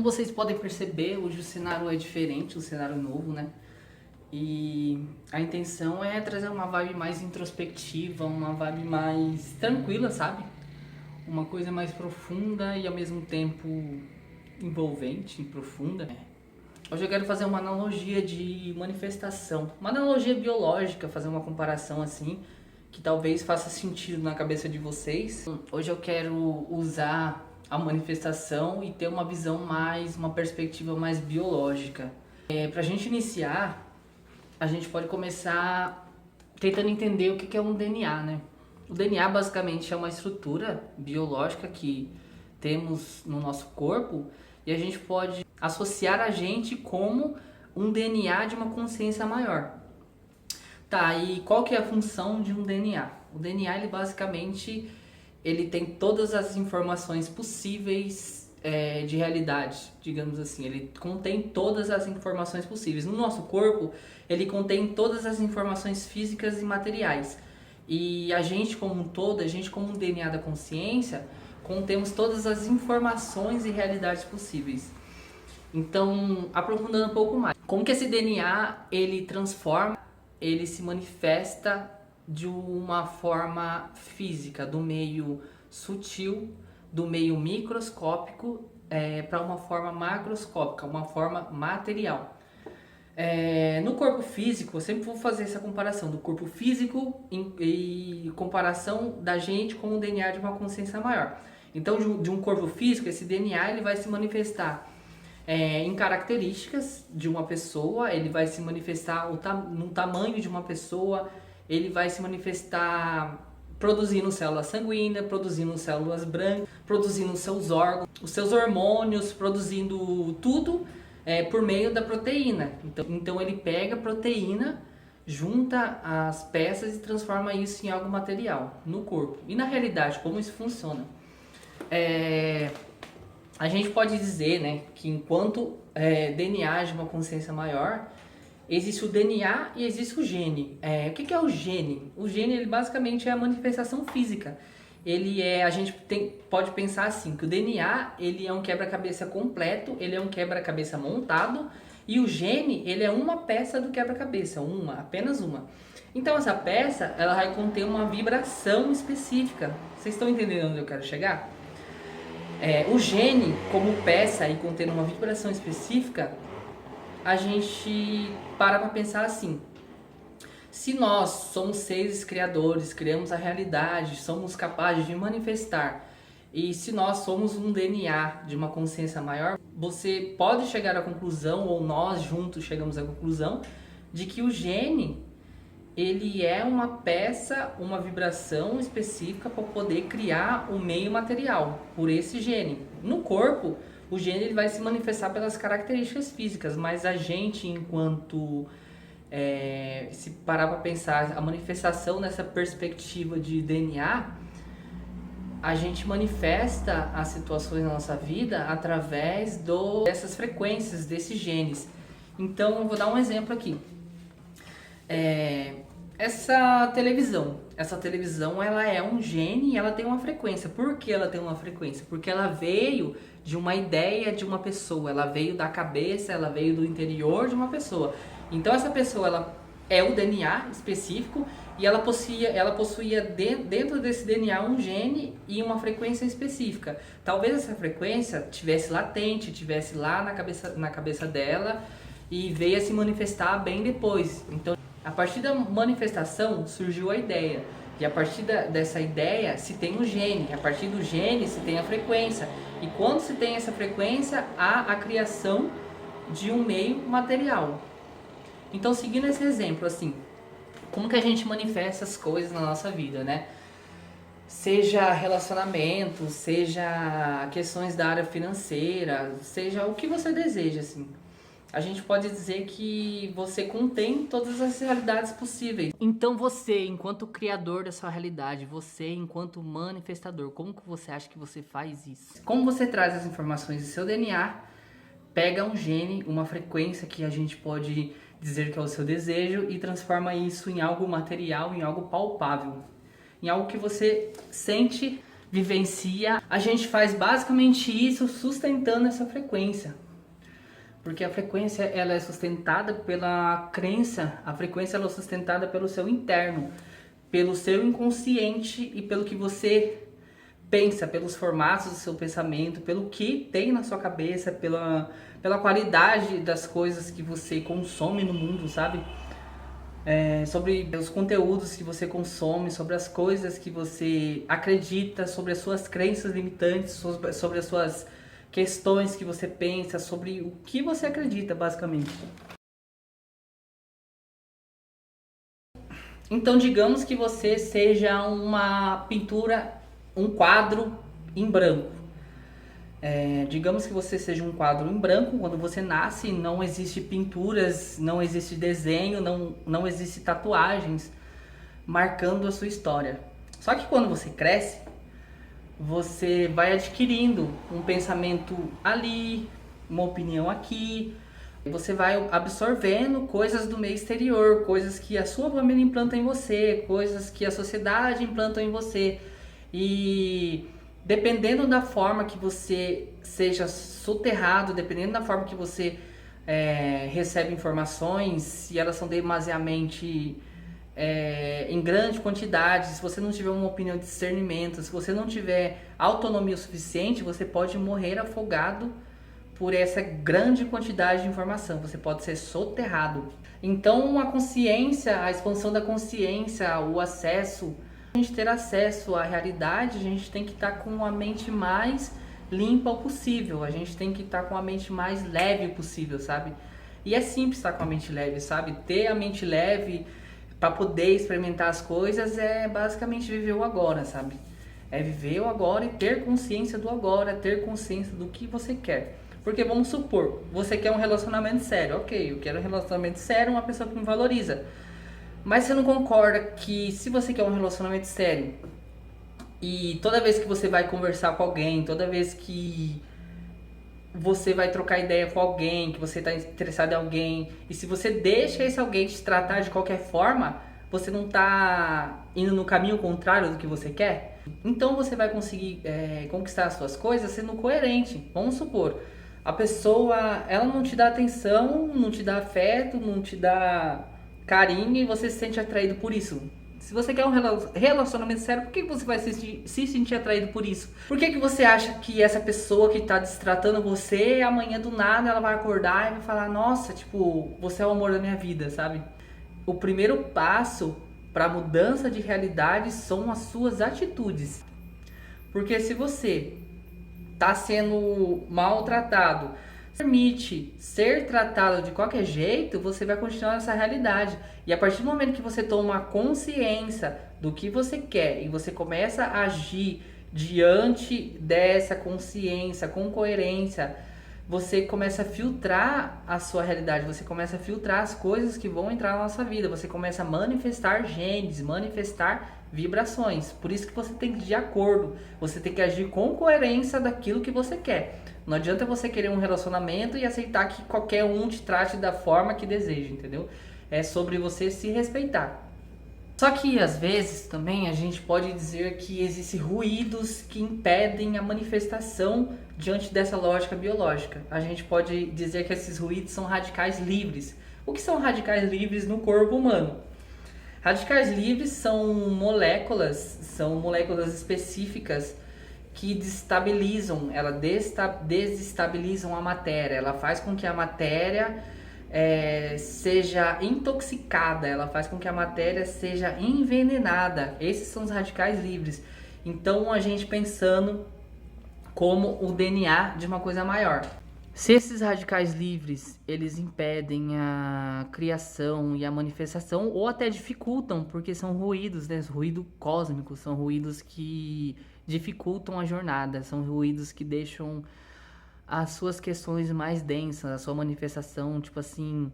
Como vocês podem perceber, hoje o cenário é diferente, o cenário novo, né? E a intenção é trazer uma vibe mais introspectiva, uma vibe mais tranquila, sabe? Uma coisa mais profunda e ao mesmo tempo envolvente e profunda. Hoje eu quero fazer uma analogia de manifestação, uma analogia biológica, fazer uma comparação assim, que talvez faça sentido na cabeça de vocês. Hoje eu quero usar a manifestação e ter uma visão mais, uma perspectiva mais biológica. Pra gente iniciar, a gente pode começar tentando entender o que é um DNA, né? O DNA basicamente é uma estrutura biológica que temos no nosso corpo e a gente pode associar a gente como um DNA de uma consciência maior. Tá, e qual que é a função de um DNA? O DNA, ele basicamente, ele tem todas as informações possíveis de realidade, digamos assim. Ele contém todas as informações possíveis. No nosso corpo, ele contém todas as informações físicas e materiais. E a gente como um todo, a gente como um DNA da consciência, contemos todas as informações e realidades possíveis. Então, aprofundando um pouco mais, como que esse DNA, ele transforma, ele se manifesta de uma forma física, do meio sutil, do meio microscópico para uma forma macroscópica, uma forma material. No corpo físico, eu sempre vou fazer essa comparação do corpo físico e comparação da gente com o DNA de uma consciência maior. Então, de um corpo físico, esse DNA ele vai se manifestar em características de uma pessoa, ele vai se manifestar no tamanho de uma pessoa, ele vai se manifestar produzindo células sanguíneas, produzindo células brancas, produzindo seus órgãos, os seus hormônios, produzindo tudo por meio da proteína. Então ele pega a proteína, junta as peças e transforma isso em algo material no corpo. E na realidade, como isso funciona? A gente pode dizer, né, que enquanto DNA de uma consciência maior, existe o DNA e existe o gene. O que é o gene? O gene, ele basicamente é a manifestação física. A gente pode pensar assim, que o DNA, ele é um quebra-cabeça completo, ele é um quebra-cabeça montado, e o gene, ele é uma peça do quebra-cabeça, apenas uma. Então essa peça, ela vai conter uma vibração específica. Vocês estão entendendo onde eu quero chegar? O gene, como peça e contendo uma vibração específica, a gente para pensar assim: se nós somos seres criadores, criamos a realidade, somos capazes de manifestar, e se nós somos um DNA de uma consciência maior, você pode chegar à conclusão, ou nós juntos chegamos à conclusão, de que o gene, ele é uma peça, uma vibração específica para poder criar o meio material por esse gene. No corpo, o gene ele vai se manifestar pelas características físicas, mas a gente, enquanto se parar para pensar a manifestação nessa perspectiva de DNA, a gente manifesta as situações na nossa vida através dessas frequências, desses genes. Então, eu vou dar um exemplo aqui. Essa televisão ela é um gene e ela tem uma frequência. Por que ela tem uma frequência? Porque ela veio de uma ideia de uma pessoa, ela veio da cabeça, ela veio do interior de uma pessoa. Então essa pessoa, ela é o DNA específico e ela possuía dentro desse DNA um gene e uma frequência específica. Talvez essa frequência tivesse latente, tivesse lá na cabeça dela e veio a se manifestar bem depois. Então, a partir da manifestação surgiu a ideia. E a partir dessa ideia se tem um gene. A partir do gene se tem a frequência. E quando se tem essa frequência, há a criação de um meio material. Então, seguindo esse exemplo, assim, como que a gente manifesta as coisas na nossa vida, né? Seja relacionamento, seja questões da área financeira, seja o que você deseja, assim. A gente pode dizer que você contém todas as realidades possíveis. Então você, enquanto criador da sua realidade, você enquanto manifestador, como que você acha que você faz isso? Como você traz as informações do seu DNA, pega um gene, uma frequência que a gente pode dizer que é o seu desejo e transforma isso em algo material, em algo palpável, em algo que você sente vivencia, a gente faz basicamente isso sustentando essa frequência. Porque a frequência ela é sustentada pela crença, a frequência ela é sustentada pelo seu interno, pelo seu inconsciente e pelo que você pensa, pelos formatos do seu pensamento, pelo que tem na sua cabeça, pela qualidade das coisas que você consome no mundo, sabe? Sobre os conteúdos que você consome, sobre as coisas que você acredita, sobre as suas crenças limitantes, sobre as suas questões que você pensa, sobre o que você acredita, basicamente. Então, digamos que você seja uma pintura, um quadro em branco. Digamos que você seja um quadro em branco. Quando você nasce, não existe pinturas, não existe desenho, não existe tatuagens marcando a sua história. Só que quando você cresce, você vai adquirindo um pensamento ali, uma opinião aqui. Você vai absorvendo coisas do meio exterior, coisas que a sua família implanta em você, coisas que a sociedade implanta em você. E dependendo da forma que você seja soterrado, dependendo da forma que você recebe informações, se elas são demasiadamente em grande quantidade, se você não tiver uma opinião de discernimento, se você não tiver autonomia o suficiente, você pode morrer afogado por essa grande quantidade de informação. Você pode ser soterrado. Então a consciência, a expansão da consciência, o acesso, a gente ter acesso à realidade, a gente tem que estar com a mente mais limpa possível, a gente tem que estar com a mente mais leve possível, sabe? E é simples estar com a mente leve, sabe? Ter a mente leve para poder experimentar as coisas é basicamente viver o agora, sabe? É viver o agora e ter consciência do agora, ter consciência do que você quer. Porque vamos supor, você quer um relacionamento sério. Ok, eu quero um relacionamento sério, uma pessoa que me valoriza. Mas você não concorda que se você quer um relacionamento sério e toda vez que você vai conversar com alguém, toda vez que você vai trocar ideia com alguém, que você está interessado em alguém, e se você deixa esse alguém te tratar de qualquer forma, você não está indo no caminho contrário do que você quer? Então você vai conseguir conquistar as suas coisas sendo coerente. Vamos supor, a pessoa, ela não te dá atenção, não te dá afeto, não te dá carinho e você se sente atraído por isso. Se você quer um relacionamento sério, por que você vai se sentir atraído por isso? Por que você acha que essa pessoa que está destratando você, amanhã do nada ela vai acordar e vai falar, nossa, tipo, você é o amor da minha vida, sabe? O primeiro passo para a mudança de realidade são as suas atitudes. Porque se você está sendo maltratado, permite ser tratado de qualquer jeito, você vai continuar nessa realidade. E a partir do momento que você toma consciência do que você quer e você começa a agir diante dessa consciência, com coerência, você começa a filtrar a sua realidade, você começa a filtrar as coisas que vão entrar na nossa vida, você começa a manifestar genes, manifestar vibrações. Por isso que você tem que ir de acordo, você tem que agir com coerência daquilo que você quer. Não adianta você querer um relacionamento e aceitar que qualquer um te trate da forma que deseja, entendeu? É sobre você se respeitar. Só que às vezes também a gente pode dizer que existem ruídos que impedem a manifestação diante dessa lógica biológica. A gente pode dizer que esses ruídos são radicais livres. O que são radicais livres no corpo humano? Radicais livres são moléculas específicas que desestabilizam, elas desestabilizam a matéria, ela faz com que a matéria seja intoxicada, ela faz com que a matéria seja envenenada. Esses são os radicais livres. Então a gente pensando como o DNA de uma coisa maior. Se esses radicais livres, eles impedem a criação e a manifestação, ou até dificultam, porque são ruídos, né? Ruído cósmico, são ruídos que dificultam a jornada, são ruídos que deixam as suas questões mais densas, a sua manifestação, tipo assim,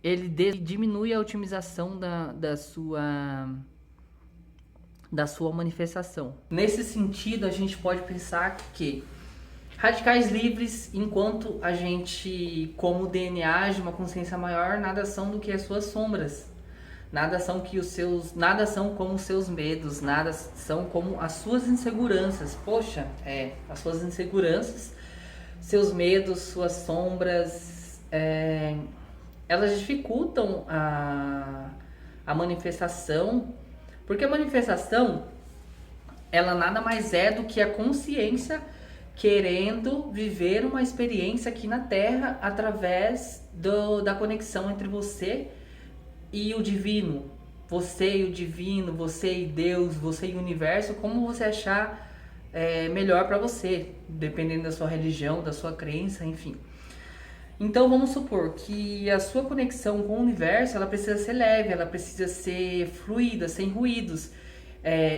ele diminui a otimização da sua manifestação. Nesse sentido, a gente pode pensar que radicais livres, enquanto a gente, como DNA de uma consciência maior, nada são do que as suas sombras. Nada são como os seus medos, nada são como as suas inseguranças. Poxa, as suas inseguranças, seus medos, suas sombras, elas dificultam a manifestação, porque a manifestação, ela nada mais é do que a consciência querendo viver uma experiência aqui na Terra através da conexão entre você e o divino. Você e o divino, você e Deus, você e o universo, como você achar melhor para você, dependendo da sua religião, da sua crença, enfim. Então vamos supor que a sua conexão com o universo, ela precisa ser leve, ela precisa ser fluida, sem ruídos.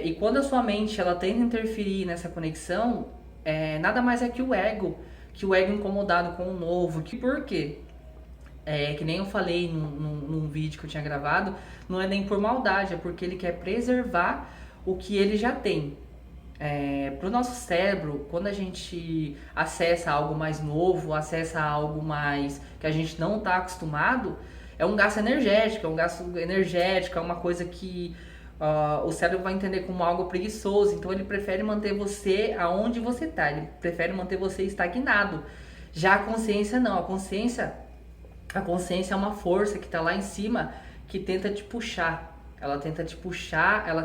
E quando a sua mente ela tenta interferir nessa conexão, nada mais é que o ego incomodado com o novo. Por quê? Que nem eu falei num vídeo que eu tinha gravado, não é nem por maldade, é porque ele quer preservar o que ele já tem. Para o nosso cérebro, quando a gente acessa algo mais novo, acessa algo mais que a gente não está acostumado, é um gasto energético, é uma coisa que o cérebro vai entender como algo preguiçoso, então ele prefere manter você aonde você está, ele prefere manter você estagnado. Já a consciência não, a consciência é uma força que está lá em cima, que tenta te puxar, ela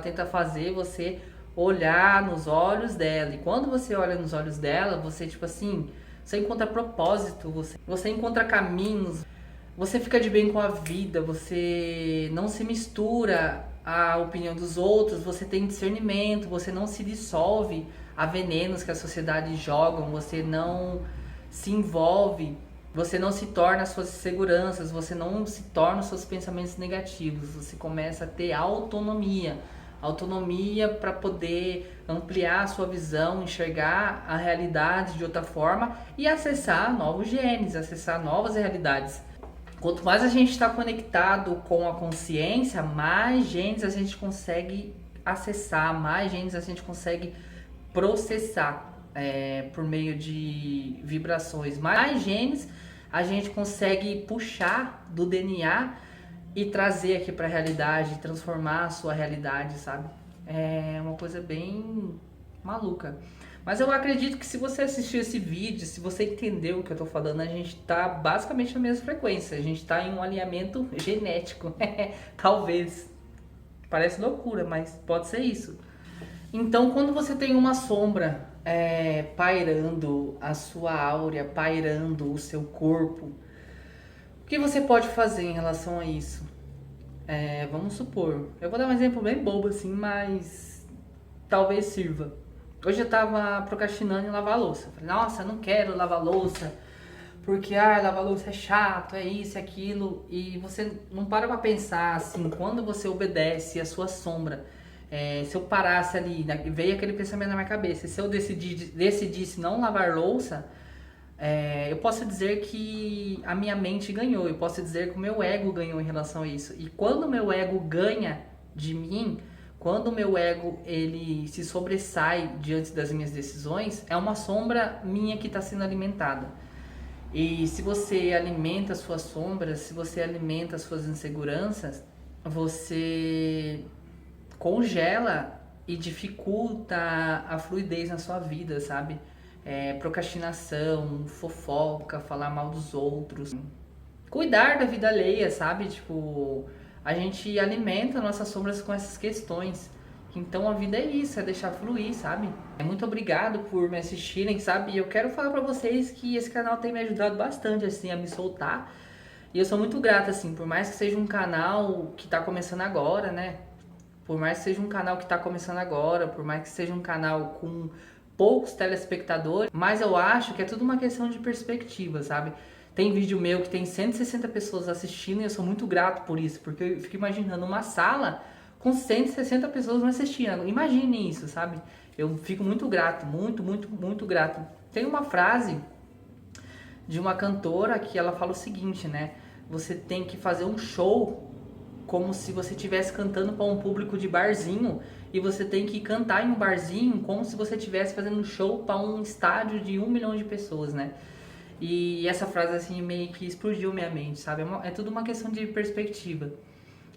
tenta fazer você olhar nos olhos dela, e quando você olha nos olhos dela, você você encontra propósito, você encontra caminhos, você fica de bem com a vida, você não se mistura à opinião dos outros, você tem discernimento, você não se dissolve a venenos que a sociedade joga, você não se envolve, você não se torna as suas inseguranças, você não se torna os seus pensamentos negativos, você começa a ter autonomia para poder ampliar a sua visão, enxergar a realidade de outra forma e acessar novos genes, acessar novas realidades. Quanto mais a gente está conectado com a consciência, mais genes a gente consegue acessar, mais genes a gente consegue processar por meio de vibrações. Mais genes a gente consegue puxar do DNA e trazer aqui para a realidade, transformar a sua realidade, sabe? É uma coisa bem maluca. Mas eu acredito que se você assistiu esse vídeo, se você entendeu o que eu tô falando, a gente tá basicamente na mesma frequência. A gente tá em um alinhamento genético. Talvez. Parece loucura, mas pode ser isso. Então, quando você tem uma sombra pairando a sua áurea, pairando o seu corpo, o que você pode fazer em relação a isso? Vamos supor, eu vou dar um exemplo bem bobo assim, mas talvez sirva. Hoje eu tava procrastinando em lavar a louça. Falei, nossa, eu não quero lavar louça, porque lavar louça é chato, é isso, é aquilo. E você não para pra pensar assim, quando você obedece a sua sombra. Se eu parasse ali, veio aquele pensamento na minha cabeça, se eu decidisse não lavar louça, eu posso dizer que a minha mente ganhou, eu posso dizer que o meu ego ganhou em relação a isso. E quando o meu ego ganha de mim, quando o meu ego ele se sobressai diante das minhas decisões, é uma sombra minha que está sendo alimentada. E se você alimenta as suas sombras, se você alimenta as suas inseguranças, você congela e dificulta a fluidez na sua vida, sabe? Procrastinação, fofoca, falar mal dos outros, cuidar da vida alheia, sabe? Tipo, a gente alimenta nossas sombras com essas questões. Então a vida é isso, é deixar fluir, sabe? Muito obrigado por me assistirem, sabe? E eu quero falar pra vocês que esse canal tem me ajudado bastante, assim, a me soltar. E eu sou muito grata, assim, por mais que seja um canal que tá começando agora, né? Por mais que seja um canal que tá começando agora, por mais que seja um canal com poucos telespectadores, mas eu acho que é tudo uma questão de perspectiva, sabe? Tem vídeo meu que tem 160 pessoas assistindo e eu sou muito grato por isso, porque eu fico imaginando uma sala com 160 pessoas me assistindo. Imagine isso, sabe? Eu fico muito grato, muito, muito, muito grato. Tem uma frase de uma cantora que ela fala o seguinte, né? Você tem que fazer um show como se você estivesse cantando para um público de barzinho, e você tem que cantar em um barzinho como se você estivesse fazendo um show para um estádio de 1 milhão de pessoas, né? E essa frase assim meio que explodiu minha mente, sabe? É tudo uma questão de perspectiva.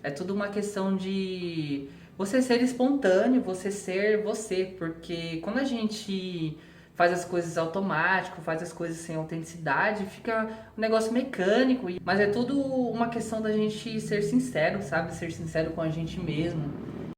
É tudo uma questão de você ser espontâneo, você ser você, porque quando a gente faz as coisas automático, faz as coisas sem autenticidade, fica um negócio mecânico, mas é tudo uma questão da gente ser sincero, sabe? Ser sincero com a gente mesmo.